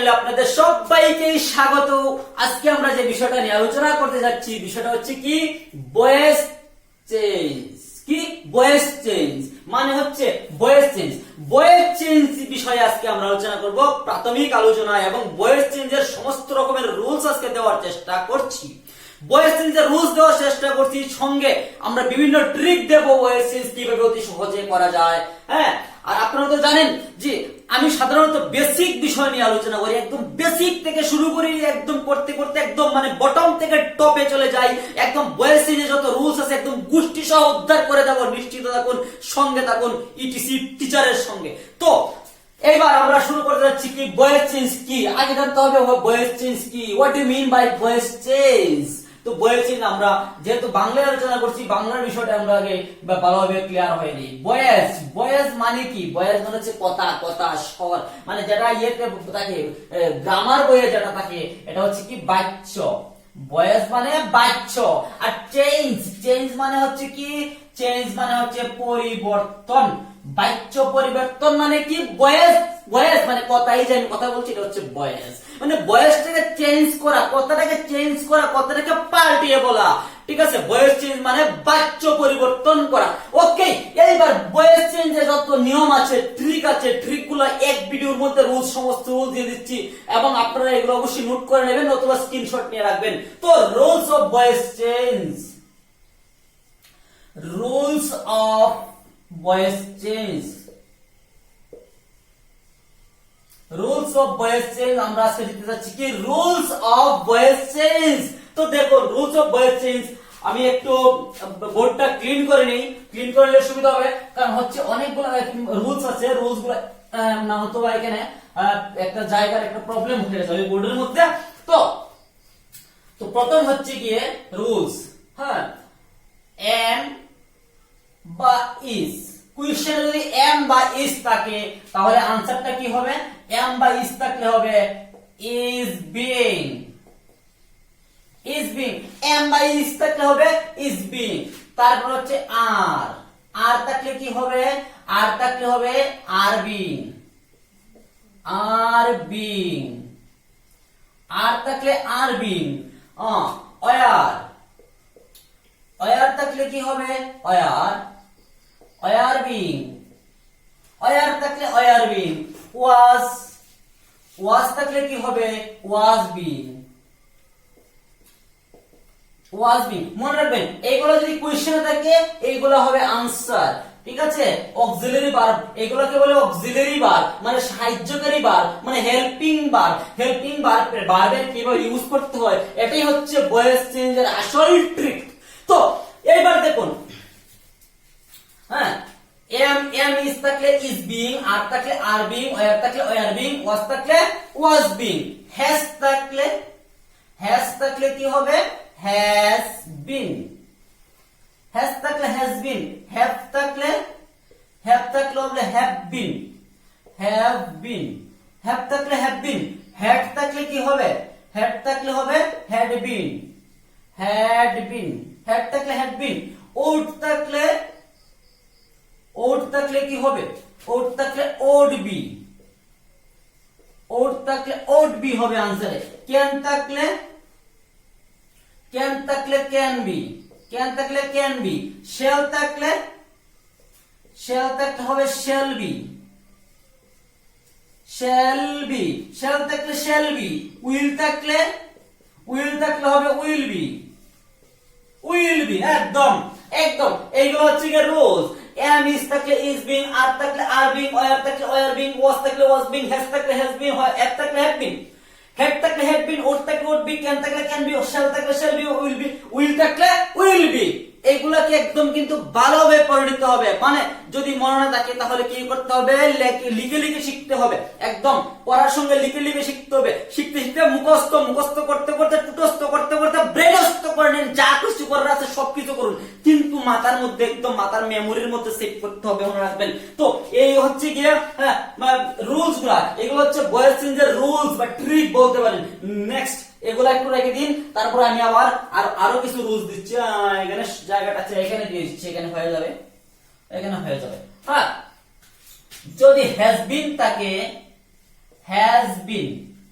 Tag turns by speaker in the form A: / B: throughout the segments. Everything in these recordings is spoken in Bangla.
A: চ্যানেলে আপনাদের সবাইকে স্বাগত। আজকে আমরা যে বিষয়টা নিয়ে আলোচনা করতে যাচ্ছি, বিষয়টা হচ্ছে কি ভয়েস চেঞ্জ। কি ভয়েস চেঞ্জ মানে হচ্ছে ভয়েস চেঞ্জ। ভয়েস চেঞ্জ বিষয়ে আজকে আমরা আলোচনা করব, প্রাথমিক আলোচনা, এবং ভয়েস চেঞ্জের সমস্ত রকমের রুলস আজকে দেওয়ার চেষ্টা করছি। ভয়েস চেঞ্জের রুলস দেওয়ার চেষ্টা করছি, সঙ্গে আমরা বিভিন্ন ট্রিক দেব ভয়েস চেঞ্জ কিভাবে অতি সহজে করা যায়। হ্যাঁ, আর আপনারা তো জানেন যে আমি সাধারণত বেসিক বিষয় নিয়ে আলোচনা করি, একদম বেসিক থেকে শুরু করি, একদম করতে করতে একদম মানে বটম থেকে টপে চলে যাই। একদম ভয়েস চেঞ্জের যত রুলস আছে একদম গোষ্ঠী সহ উদ্ধার করে দেব। নিশ্চিত থাকুন, সঙ্গে থাকুন ইটিসি টিচারের সঙ্গে। তো এইবার আমরা শুরু করতে যাচ্ছি কি ভয়েস চেঞ্জ কি। আগে জানতে হবে ভয়েস চেঞ্জ কি, what you mean by voice change. তো ভয়েস চেঞ্জ আমরা যেহেতু বাংলায় আলোচনা করছি, বাংলার বিষয়টা আমরা আগে ভালোভাবে ক্লিয়ার হয়নি। ভয়েস ভয়েস মানে কি? ভয়েস মানে হচ্ছে কথা, কথা, স্বর, মানে যেটা ইয়েতে থাকে গ্রামার বইয়ে যেটা থাকে এটা হচ্ছে কি বাচ্য। ভয়েস মানে বাচ্য। আর চেঞ্জ চেঞ্জ মানে হচ্ছে কি? চেঞ্জ মানে হচ্ছে পরিবর্তন। বাচ্য পরিবর্তন মানে কি? ভয়েস ভয়েস মানে কথাই যে আমি কথা বলছি এটা হচ্ছে ভয়েস। মানে ভয়েসটাকে চেঞ্জ করা, কথাটাকে চেঞ্জ করা, কথাটাকে পাল্টিয়ে বলা। ঠিক আছে, ভয়েস চেঞ্জ মানে বাচ্য পরিবর্তন করা। ওকে, এইবার ভয়েস চেঞ্জের যত নিয়ম আছে, ট্রিক আছে, ট্রিক গুলো এক ভিডিওর মধ্যে রুলস, সমস্ত রুলস দিয়ে দিচ্ছি, এবং আপনারা এগুলো অবশ্যই নোট করে নেবেন অথবা স্ক্রিনশট নিয়ে রাখবেন। তো rules of voice change, rules of voice change, rules of voice change আমরা আজকে দিতে যাচ্ছি কি রুলস অফ ভয়েস চেঞ্জ। তো দেখো রুলস অফ ভয়েস চেঞ্জ, আমি একটু বোর্ডটা ক্লিন করে নিই, ক্লিন করে নিলে সুবিধা হবে, কারণ হচ্ছে অনেকগুলো রুলস আছে, রুলস গুলো না হতো বা এখানে একটা জায়গার একটা প্রবলেম হয়ে যাবে বোর্ডের মধ্যে। তো তো প্রথম হচ্ছে গিয়ে রুলস, হ্যাঁ, এম বা ইজ। কোয়েশ্চেনে যদি এম বা ইজ থাকে তাহলে আনসারটা কি হবে? এম বা ইজ থাকলে হবে is being, is being. Am বা ইজ থাকলে হবে ইজ বিং। তারপর হচ্ছে আর, আর থাকলে কি হবে? আর থাকলে হবে আর বিং, আর বিং, আর থাকলে আর বিং। অয়ার, অয়ার থাকলে কি হবে? অয়ার, অয়ার বিং, অয়ার থাকলে অয়ার বিং। ওয়াজ, ওয়াজ থাকলে কি হবে? Was being, was being. মনে রাখবেন এইগুলো যদি কোয়েশ্চেনে থাকে এইগুলো হবে আনসার। ঠিক আছে, অক্সিলারি ভার্ব, এগুলোকে বলে অক্সিলারি ভার্ব, মানে সাহায্যকারী ভার্ব, মানে হেল্পিং ভার্ব। হেল্পিং ভার্বের কিভাবে ইউজ করতে হয় এটাই হচ্ছে ভয়েস চেঞ্জের আসল ট্রিক। তো এইবার দেখুন, হ্যাঁ, এম এম ইজ থাকলে ইজ বিং, আর থাকলে আর বিং, ওয়ার থাকলে ওয়ার বিং, ওয়াজ থাকলে ওয়াজ বিং, হ্যাজ থাকলে, হ্যাজ থাকলে কি হবে? হ্যাজ বিন, হ্যাজ থাকলে হ্যাজ বিন, হ্যাভ থাকলে, হ্যাভ থাকলে হবে have been, have been, have থাকলে হ্যাভ বিন, হ্যাড থাকলে কি হবে? হ্যাড থাকলে হবে had been, had been, had থাকলে হ্যাড বিন। ওড থাকলে, ওড থাকলে কি হবে? ওড থাকলে ওড বি, ওড থাকলে ওড বি হবে আনসারে। ক্যান থাকলে, ক্যান থাকলে ক্যান বি, ক্যান থাকলে ক্যান বি। শেল থাকলে, শেল থাকলে হবে shall be, shall be, shall থাকলে শেল বি। উইল থাকলে, উইল থাকলে হবে উইল বি, উইল বি। একদম একদম এইগুলো হচ্ছে গিয়ে রুলস। এম ইজ থাকলে ইজ বিং, আর থাকলে আর বিং, ওয়ার থাকলে ওয়ার বিং, ওয়াজ থাকলে ওয়াজ বিং, হ্যাজ থাকলে হ্যাজ বিং, হ্যাভ থাকলে হ্যাভ বিং, হেড থাকলে হেড বিন, ওড থাকলে ওড বি, ক্যান থাকলে ক্যান বি, শ্যাল থাকলে shall be, will be, will থাকলে উইল বি। এইগুলাকে একদম কিন্তু ভালোভাবে পড়ে নিতে হবে। মানে যদি মনে না থাকে তাহলে কি করতে হবে? লিখে লিখে শিখতে হবে। একদম পড়ার সঙ্গে লিখে লিখে শিখতে হবে। শিখতে শিখতে মুখস্থ, মুখস্থ করতে করতে টুটস্থ করতে করতে ব্রেনস্থ করে নিন। যা কিছু করার আছে সবকিছু করুন, কিন্তু মাথার মধ্যে একদম মাথার মেমোরির মধ্যে সেভ করতে হবে, মনে রাখবেন। তো এই হচ্ছে গিয়ে রুলস গুলা, এগুলো হচ্ছে ভয়েস চেঞ্জের রুলস বা ট্রিক বলতে পারেন। নেক্সট এগুলা একটু রেখে দিন, তারপরে আমি আবার আরো কিছু রুলস দিচ্ছি। এখানে জায়গাটা আছে, এখানে দিয়ে দিচ্ছি, এখানে হয়ে যাবে, এখানে হয়ে যাবে। হ্যাঁ, যদি হ্যাজ বিন থাকে, has been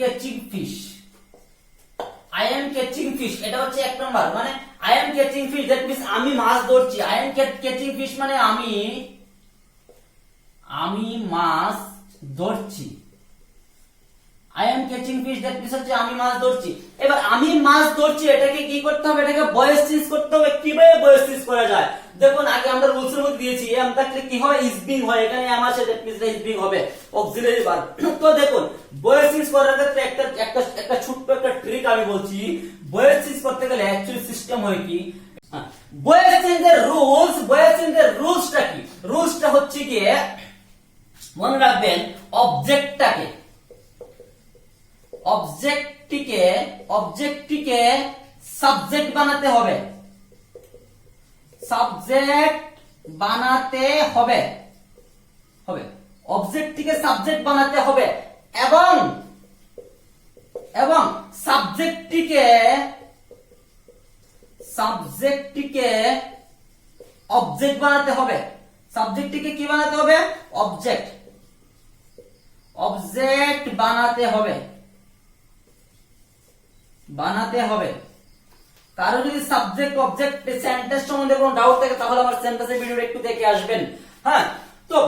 A: catching fish, I am catching fish, এটা হচ্ছে এক নাম্বার। মানে I am catching fish that means আমি মাছ ধরছি। আই এম ক্যাচিং ফিশ মানে আমি মাছ ধরছি। I am catching fish that means হচ্ছে আমি মাছ ধরছি। এবার আমি মাছ ধরছি এটাকে কি করতে হবে, এটাকে ভয়েস চেঞ্জ করতে হবে। কিভাবে ভয়েস চেঞ্জ করা যায় দেখুন, আগে আমরা রুলস এর মধ্যে দিয়েছি এম থাকলে কি হয়, ইজ বিং হয়। এখানে এম আছে দ্যাট মিন্স ইজ বিং হবে অক্সিলারি ভার্ব। তো দেখুন ভয়েস চেঞ্জ করার ক্ষেত্রে একটা ছোট্ট একটা ট্রিক আমি বলছি। ভয়েস চেঞ্জ করতে গেলে অ্যাকচুয়ালি সিস্টেম হয় কি, ভয়েস চেঞ্জের রুলসটা কি, রুলসটা হচ্ছে কি মনে রাখবেন, অবজেক্টটিকে সাবজেক্ট বানাতে হবে, অবজেক্টটিকে সাবজেক্ট বানাতে হবে এবং সাবজেক্টটিকে অবজেক্ট বানাতে হবে। সাবজেক্টটিকে কি বানাতে হবে, অবজেক্ট বানাতে হবে। কারো যদি সাবজেক্ট অবজেক্ট সেন্টেন্স সম্বন্ধে কোনো ডাউট থাকে তাহলে আমার সেন্টেন্সের ভিডিওটা একটু দেখে আসবেন। হ্যাঁ, তো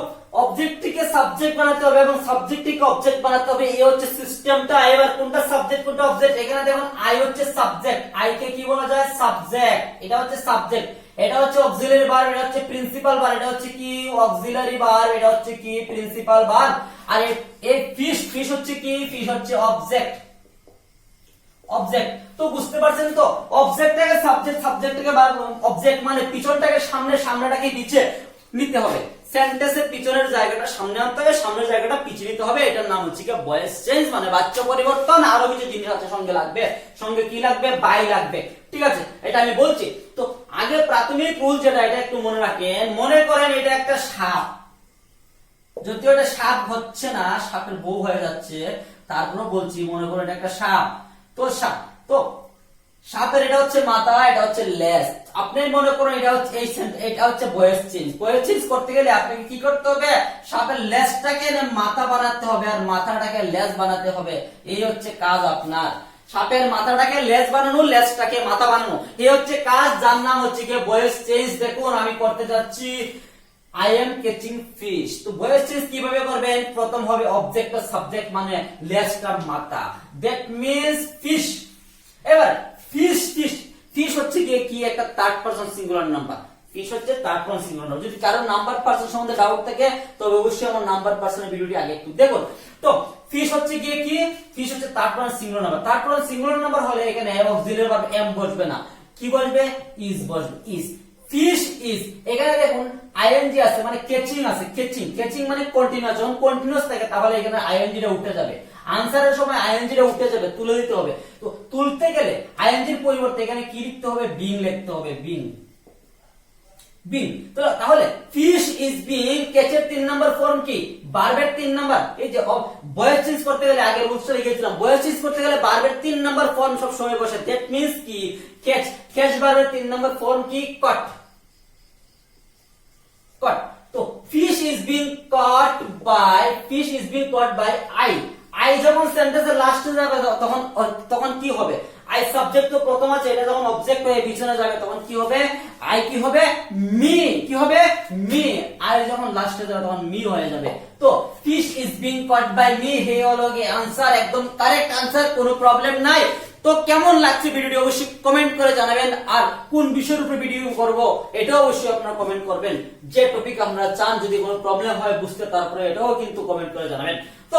A: অবজেক্টটিকে সাবজেক্ট বানাতে হবে এবং সাবজেক্টটিকে অবজেক্ট বানাতে হবে, এই হচ্ছে সিস্টেমটা। এবার কোনটা সাবজেক্ট কোনটা অবজেক্ট, এখানে দেখুন আই হচ্ছে সাবজেক্ট, আই কে কি বলা যায়, সাবজেক্ট। এটা হচ্ছে সাবজেক্ট, এটা হচ্ছে অক্সিলারি ভার্ব, এটা হচ্ছে প্রিন্সিপাল ভার্ব, এটা হচ্ছে কি অক্সিলারি ভার্ব, এটা হচ্ছে কি প্রিন্সিপাল ভার্ব। আর এই ফিশ হচ্ছে কি, ফিশ হচ্ছে অবজেক্ট। তো বুঝতে পারছেন তো, অবজেক্টটাকে সাবজেক্টটাকে অবজেক্ট মানে পিছনটাকে সামনে, সামনেটাকে নিচে নিতে হবে। সেন্টেন্সের পিছনের জায়গাটা সামনে আনতে হবে, সামনের জায়গাটা পিছে নিতে হবে। এটার নাম হচ্ছে কি ভয়েস চেঞ্জ, মানে বাচ্য পরিবর্তন। আরো কিছু জিনিস আছে সঙ্গে লাগবে, সঙ্গে কি লাগবে, বাই লাগবে। ঠিক আছে, এটা আমি বলছি। তো আগে প্রাথমিক রুল যেটা, এটা একটু মনে রাখেন। মনে করেন এটা একটা সাপ, যদিও এটা সাপ হচ্ছে না, সাপের বউ হয়ে যাচ্ছে, তারপরে বলছি মনে করেন এটা একটা সাপ। তো সাপের এটা হচ্ছে মাথা, এটা হচ্ছে লেজ। আপনি মনে করেন এটা হচ্ছে ভয়েস চেঞ্জ। ভয়েস চেঞ্জ করতে গেলে আপনাকে কি করতে হবে, সাপের লেজটাকে মাথা বানাতে হবে আর মাথাটাকে লেজ বানাতে হবে। এই হচ্ছে কাজ আপনার, সাপের মাথাটাকে লেজ বানানো, লেজটাকে মাথা বানানো, এই হচ্ছে কাজ, যার নাম হচ্ছে কি ভয়েস চেঞ্জ। দেখুন আমি করতে যাচ্ছি I am catching fish। তো ভয়েস চেঞ্জ কিভাবে করবেন, প্রথম হবে অবজেক্ট আর সাবজেক্ট মানে লেজটা মাথা, দ্যাট মিন্স ফিশ। এবার ফিশ হচ্ছে কি একটা third person singular number. Fish হচ্ছে থার্ড পারসন সিঙ্গুলার নাম্বার। যদি কারো নাম্বার পারসন সম্বন্ধে ডাউট থাকে তবে অবশ্যই আমার নাম্বার পারসনের ভিডিওটি আগে একটু দেখুন। তো ফিশ হচ্ছে কি, ফিশ হচ্ছে third person singular number. Third person singular number হলে এখানে অক্সিলারি ভার্ব এম বসবে না, কি বসবে, ইজ বসবে, ইজ। ফিশ ইজ, এখানে দেখুন আইএনজি আছে মানে ক্যাচিং আছে, ক্যাচিং মানে কন্টিনিউয়াস। যখন কন্টিনিউয়াস থাকে তাহলে এখানে আইএনজি টা উঠে যাবে, আনসারের সময় আইএনজি টা উঠে যাবে, তুলে দিতে হবে। তো তুলতে গেলে আইএনজির পরিবর্তে এখানে কি লিখতে হবে, বিং লিখতে হবে, বিং। তো তাহলে ফিশ ইজ বিং, ক্যাচের 3 নাম্বার ফর্ম কি, ভার্বের 3 নাম্বার। এই যে ভয়েস চেঞ্জ করতে গেলে আগে রুলসটা লিখেছিলাম, ভয়েস চেঞ্জ করতে গেলে ভার্বের 3 নাম্বার ফর্ম সব সময় বসে, দ্যাট মিন্স কি ক্যাচ ভার্বের 3 নাম্বার ফর্ম কি, কট। তো fish is being caught by I যখন সেন্টেন্সের লাস্টে যাবে তখন কি হবে, I সাবজেক্ট তো প্রথম আছে, এটা যখন অবজেক্ট হয়ে পিছনে যাবে তখন কি হবে, I কি হবে, মি, কি হবে, মি। I যখন লাস্টে যাবে তখন মি হয়ে যাবে। তো fish is being caught by me, হে হলো কি आंसर, একদম কারেক্ট आंसर, কোনো প্রবলেম নাই। তো কেমন লাগছে ভিডিওটি অবশ্যই কমেন্ট করে জানাবেন, আর কোন বিষয়ের উপর ভিডিও করব এটাও অবশ্যই আপনারা কমেন্ট করবেন। যে টপিক আপনারা চান, যদি কোনো প্রবলেম হয় বুঝতে, তারপরে এটাও কিন্তু কমেন্ট করে জানাবেন। তো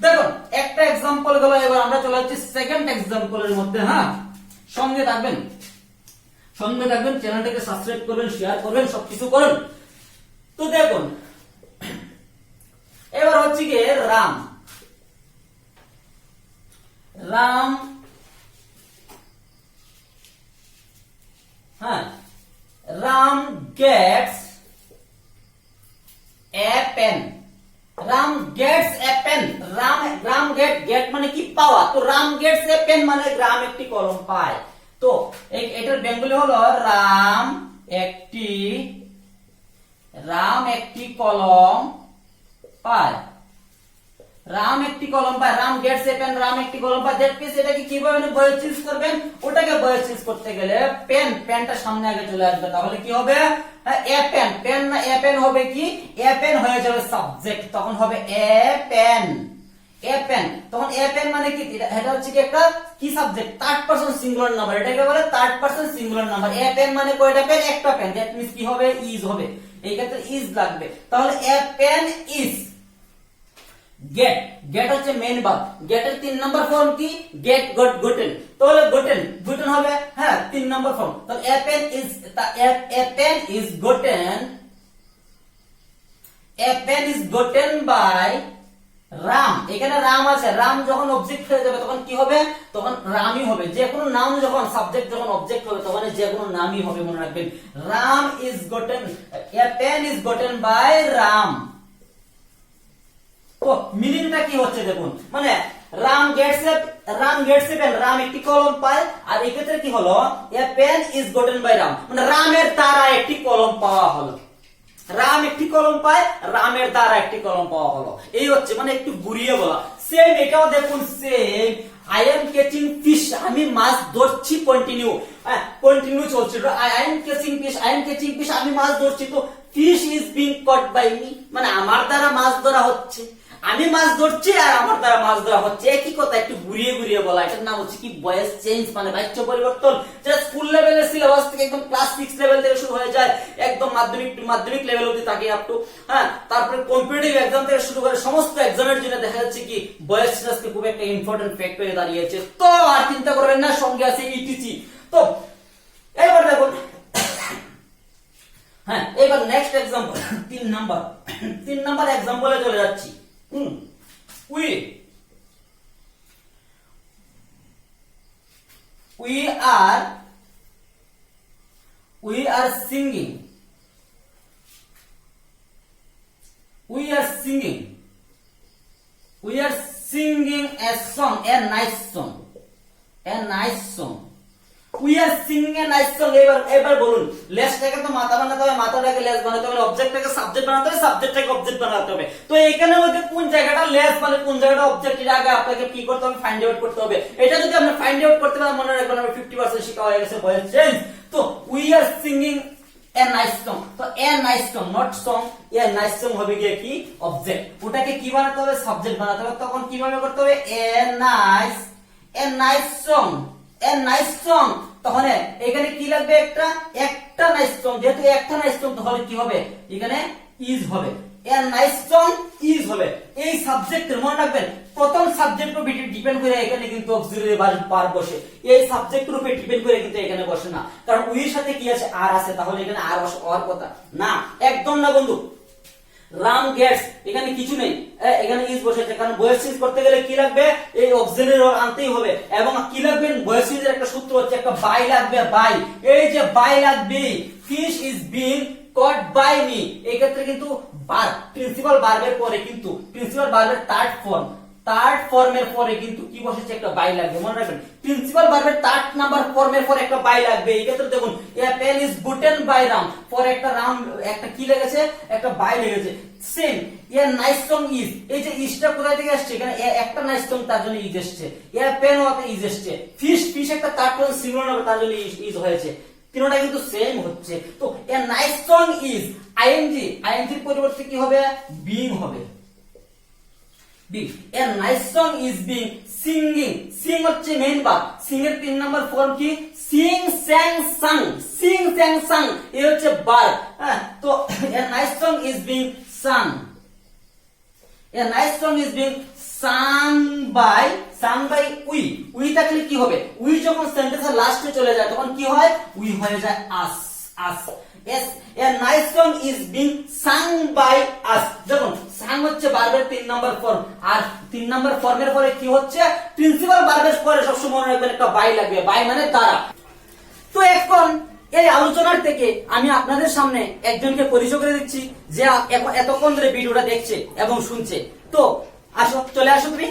A: দেখুন একটা एग्जांपल গেল, এবার আমরা চলে যাচ্ছি সেকেন্ড एग्जांपलের মধ্যে। হ্যাঁ, সঙ্গে থাকবেন, চ্যানেলটাকে সাবস্ক্রাইব করবেন, শেয়ার করবেন, সবকিছু করুন। তো দেখুন এবার হচ্ছে কি Ram Ram gets a pen. Ram gets a pen. Ram get মানে কি পাওয়া। তো Ram gets a pen মানে রাম একটি কলম পায়। তো এটার বেঙ্গলি হলো রাম একটি কলম পায়। রাম একটি কলম পায়, Ram gets a pen, Ram একটি কলম পায়, দ্যাট মিন্স এটাকে কিভাবে ভয়েস চেঞ্জ করবেন, ওটাকে ভয়েস চেঞ্জ করতে গেলে পেন, পেনটা সামনে আগে চলে আসবে, তাহলে কি হবে এ পেন, পেন না এ পেন হবে কি, এ পেন হয়ে যাবে সাবজেক্ট, তখন হবে এ পেন, এ পেন, তখন এ পেন মানে কি, এটা হচ্ছে কি একটা কি subject, third person singular number, এটাকে বলে third person singular number, a pen মানে কয়টা পেন, একটা পেন, দ্যাট মিন্স কি হবে ইজ হবে, এই ক্ষেত্রে ইজ লাগবে, তাহলে a pen is get, get হচ্ছে মেইন ভার্ব, গেটের 3 নাম্বার ফর্ম কি গেট, গট, গটেন, তাহলে গটেন, গটেন হবে হ্যাঁ 3 নাম্বার ফর্ম, তাহলে a pen is, a pen is gotten, a pen is gotten by Ram, এখানে রাম আছে, রাম যখন অবজেক্ট হয়ে যাবে তখন কি হবে, তখন রামই হবে, যে কোনো নাম যখন সাবজেক্ট যখন অবজেক্ট হবে তখন যে কোনো নামই হবে, মনে রাখবেন, Ram is gotten, a pen is gotten by Ram. তো মিনিংটা কি হচ্ছে দেখুন, মানে Ram gets a pen, Ram একটি কলম পায়, আর এই ক্ষেত্রে কি হলো a pen is gotten by Ram, মানে রামের দ্বারা একটি কলম পাওয়া হলো, রাম একটি কলম পায়, রামের দ্বারা একটি কলম পাওয়া হলো, এই হচ্ছে মানে একটু ঘুরিয়ে বলা, সেম এটাও দেখুন same, I am catching fish, আমি মাছ ধরছি, কন্টিনিউ, কন্টিনিউ চলছে, I am catching fish, I am catching fish, আমি মাছ ধরছি, তো fish is being caught by me, মানে আমার দ্বারা মাছ ধরা হচ্ছে, আমি মাছ ধরছি আর আমার দ্বারা মাছ ধরা হচ্ছে, একই কথা একটু ঘুরিয়ে ঘুরিয়ে বলা, এটার নাম হচ্ছে কি ভয়েস চেঞ্জ, মানে বাচ্য পরিবর্তন, যেটা স্কুল লেভেলের সিলেবাস থেকে একদম ক্লাস 6 লেভেল থেকে শুরু হয়ে যায়, একদম মাধ্যমিক লেভেল অবধি থাকে আপ টু, হ্যাঁ, তারপরে কম্পিটিটিভ এক্সাম থেকে শুরু করে সমস্ত এক্সামের জন্য দেখা যাচ্ছে কি ভয়েস চেঞ্জ খুব একটা ইম্পর্টেন্ট ফ্যাক্টর হয়ে দাঁড়িয়েছে, তো আর চিন্তা করবেন না, সঙ্গে আছে ইটিসি। তো এবার দেখুন, হ্যাঁ এবার নেক্সট एग्जांपल 3 নাম্বার एग्जांपले চলে যাচ্ছি। we are singing a song, a nice song, we are singing a nice song। এবার বলুন, লেসটাকে তো মাথা বানাতে হবে, মাথাটাকে লেস বানাতে হবে, অবজেক্টটাকে সাবজেক্ট বানাতে হবে, সাবজেক্টটাকে অবজেক্ট বানাতে হবে, তো এখানে মধ্যে কোন জায়গাটা লেস মানে কোন জায়গাটা অবজেক্ট, এর আগে আপনাকে কি করতে হবে, ফাইন্ড আউট করতে হবে, এটা যদি আপনি ফাইন্ড আউট করতে পারেন মনে রাখবেন আমরা 50% শেখা হয়ে গেছে ভয়েস চেঞ্জ। তো we are singing a nice song, তো a nice song not song, a nice song হবে গিয়ে কি অবজেক্ট, ওটাকে কি বানাতে হবে, সাবজেক্ট বানাতে হবে, তখন কিভাবে করতে হবে, a nice song, তখন এখানে কি লাগবে, একটা নাইস সং, যেহেতু একটা নাইস সং তাহলে কি হবে, এখানে ইজ হবে, এ নাইস সং ইজ হবে, এই সাবজেক্টের মনে রাখবেন প্রথম সাবজেক্টের উপর ডিপেন্ড করে এখানে কিন্তু অক্সিলারি ভার্ব বসে, এই সাবজেক্টের উপর ডিপেন্ড করে কিন্তু এখানে বসে না, কারণ উইর সাথে কি আছে আর আছে, তাহলে এখানে আর হওয়ার কথা না, একদম না বন্ধু। রাম গেটস, এখানে কিছু নেই, এখানে ইজ বসেছে, কারণ ভয়েস চেঞ্জ করতে গেলে কি লাগবে, এই অক্সিলারি ভার্ব আনতেই হবে, এবং কি লাগবে ভয়েস চেঞ্জের একটা সূত্র হচ্ছে একটা বাই লাগবে, বাই, এই যে বাই লাগবে, fish is being caught by me, এই ক্ষেত্রে কিন্তু ভার্ব প্রিন্সিপাল ভার্বের পরে কিন্তু প্রিন্সিপাল ভার্বের থার্ড ফর্মের পরে কিন্তু কি বসেছে, একটা বাই লাগবে, মনে রাখবেন প্রিন্সিপাল ভার্বের থার্ড নাম্বার ফর্মের পরে একটা বাই লাগবে, এই ক্ষেত্রে দেখুন a pen is gotten by Ram, পরে একটা রাম একটা কি লেগেছে, একটা বাই লেগেছে, same a nice song is, এই যে ইজটা কোথা থেকে আসছে, এখানে একটা নাইস সং তার জন্য ইজ এসেছে, এ পেন ওতে ইজ এসেছে, ফিশ একটা থার্ড পারসন সিঙ্গুলার নাম্বার তার জন্য ইজ হয়েছে, তিনটা কিন্তু সেম হচ্ছে। তো a nice song is ING, আইএনজির পরিবর্তে কি হবে, বিং হবে, a nice song is being singing, sing হচ্ছে মেইন ভার্ব, sing এর 3 নাম্বার ফর্ম কি, sing sang sung, এই হচ্ছে ভার্ব, হ্যাঁ, তো a nice song is being sung, sung by we থাকলে কি হবে, we যখন সেন্টেন্সের লাস্টে চলে যায় তখন কি হয়, we হয়ে যায় us। Yes, a nice song is being sung by us, দেখুন sang হচ্ছে ভার্বের 3 নাম্বার ফর্ম, আর 3 নাম্বার ফর্মের পরে কি হচ্ছে, প্রিন্সিপাল ভার্বের পরে সবসময় মনে রাখবেন একটা বাই লাগবে, বাই মানে দ্বারা। তো এখন এই আলোচনার থেকে আমি আপনাদের সামনে একজনকে পরিচয় করে দিচ্ছি যে এতক্ষণ ধরে ভিডিওটা দেখছে এবং শুনছে। তো আসো, চলে আসো তুমি।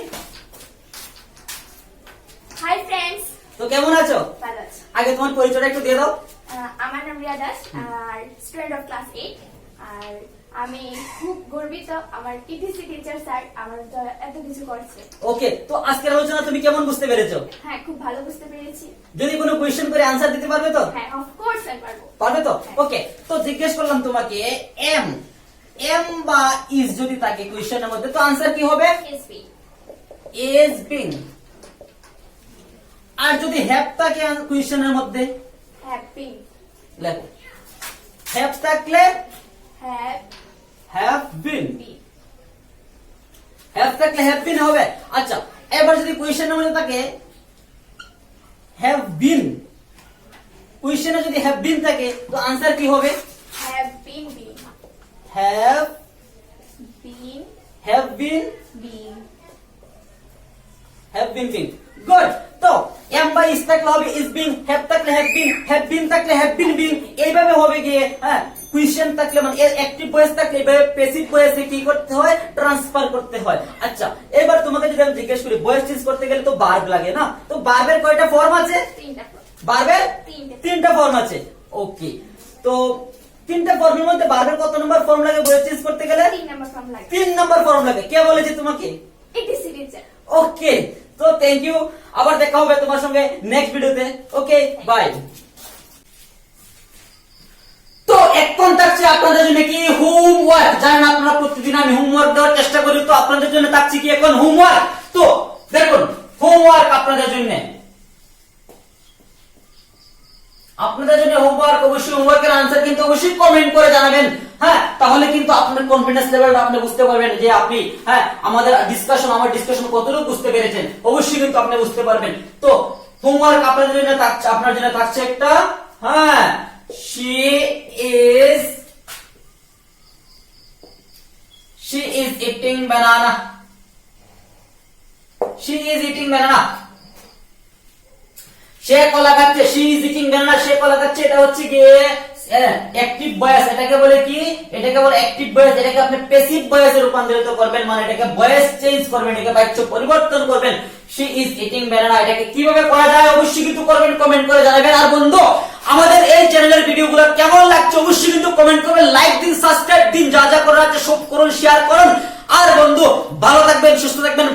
B: হাই ফ্রেন্ডস,
A: তো কেমন আছো?
B: ভালো আছি।
A: আগে তোমার পরিচয়টা একটু দিয়ে দাও।
B: আমার নাম রিয়া দাস, আর স্টুডেন্ট অফ ক্লাস 8, আর আমি খুব গর্বিত আমার টিটিসি টিচার স্যার আমার জন্য এত কিছু করছে।
A: ওকে, তো আজকের আলোচনা তুমি কেমন বুঝতে পেরেছো?
B: হ্যাঁ, খুব ভালো বুঝতে পেরেছি।
A: যদি কোনো কোয়েশ্চেন করে আনসার দিতে পারবে তো?
B: হ্যাঁ, অফ কোর্স আমি পারবো।
A: পারবে তো? ওকে, তো জিজ্ঞেস করলাম তোমাকে এম বা ইজ যদি থাকে কোয়েশ্চেনের মধ্যে তো আনসার কি হবে?
B: SP
A: is being. আর যদি হ্যাভ থাকে কোয়েশ্চেনের মধ্যে
B: হ্যাপি
A: লেখো হ্যাভ থাকলে
B: have
A: have been.
B: Be
A: have থাকলে হ্যাভ বিন হবে। আচ্ছা, এবার যদি কোয়েশ্চেনের মধ্যে থাকে হ্যাভ বিন, কোয়েশ্চেনে যদি হ্যাভ বিন থাকে তো আনসার কি হবে?
B: Have been be
A: have
B: been
A: have been
B: be
A: have been being. Good. তো এম বা ইজ থাকলে হবে ইজ বিং, হ্যাভ থাকলে হ্যাভ বিন থাকলে হ্যাভ বিন বিং, এইভাবে হবে গিয়ে। হ্যাঁ, কোয়েশ্চেন থাকলে মানে অ্যাক্টিভ ভয়েস থাকলে এইভাবে প্যাসিভ ভয়েসে কি করতে হয়? ট্রান্সফার করতে হয়। আচ্ছা, এবার তোমাকে যদি আমি জিজ্ঞেস করি ভয়েস চেঞ্জ করতে গেলে তো ভার্ব লাগে না, তো ভার্বের কয়টা ফর্ম আছে?
B: তিনটা
A: ভার্বের
B: তিনটে।
A: তিনটা ফর্ম আছে। ওকে, তো তিনটা ফর্মের মধ্যে ভার্বের কত নম্বর ফর্ম লাগে ভয়েস চেঞ্জ করতে গেলে?
B: 3 নাম্বার ফর্ম লাগে।
A: 3 নম্বর ফর্ম লাগে। কে বলেছে তোমাকে?
B: TTC teacher.
A: ওকে, তো থ্যাংক ইউ। আবার দেখা হবে তোমার সঙ্গে নেক্সট ভিডিওতে। ওকে, বাই। তো এখন থাকছে আপনাদের জন্য কি হোমওয়ার্ক। জানেন আপনারা প্রতিদিন আমি হোমওয়ার্ক দেওয়ার চেষ্টা করি, তো আপনাদের জন্য থাকছে কি এখন হোমওয়ার্ক। তো দেখুন হোমওয়ার্ক আপনাদের জন্য, আপনাদের জন্য হোমওয়ার্ক। অবশ্যই হোমওয়ার্কের আনসার কিন্তু অবশ্যই কমেন্ট করে জানাবেন। হ্যাঁ, তাহলে কিন্তু আপনার কনফিডেন্স লেভেলটা আপনি বুঝতে পারবেন যে আপনি হ্যাঁ আমার ডিসকাশন কতটুকু বুঝতে পেরেছেন। অবশ্যই কিন্তু আপনি বুঝতে পারবেন। তো হোমওয়ার্ক আপনাদের জন্য থাকছে, আপনার জন্য থাকছে একটা হ্যাঁ she is eating banana. She is eating banana. সে কলা খাচ্ছে। she is eating banana, সে কলা খাচ্ছে। এটা হচ্ছে কি অ্যাক্টিভ ভয়েস। এটাকে বলে কি? এটাকে বলে অ্যাক্টিভ ভয়েস। এটাকে আপনি প্যাসিভ ভয়েসে রূপান্তরিত করবেন, মানে এটাকে ভয়েস চেঞ্জ করবেন, এটাকে বাক্য পরিবর্তন করবেন। she is eating banana এটাকে কিভাবে করা যায় অবশ্যই কিন্তু করবেন, কমেন্ট করে জানাবেন। আর বন্ধু, আমাদের এই চ্যানেলের ভিডিওগুলো কেমন লাগছে অবশ্যই কিন্তু কমেন্ট করবেন, লাইক দিন, সাবস্ক্রাইব দিন, যা যা করার আছে সব করুন, শেয়ার করুন। আর বন্ধু ভালো থাকবেন, সুস্থ থাকবেন।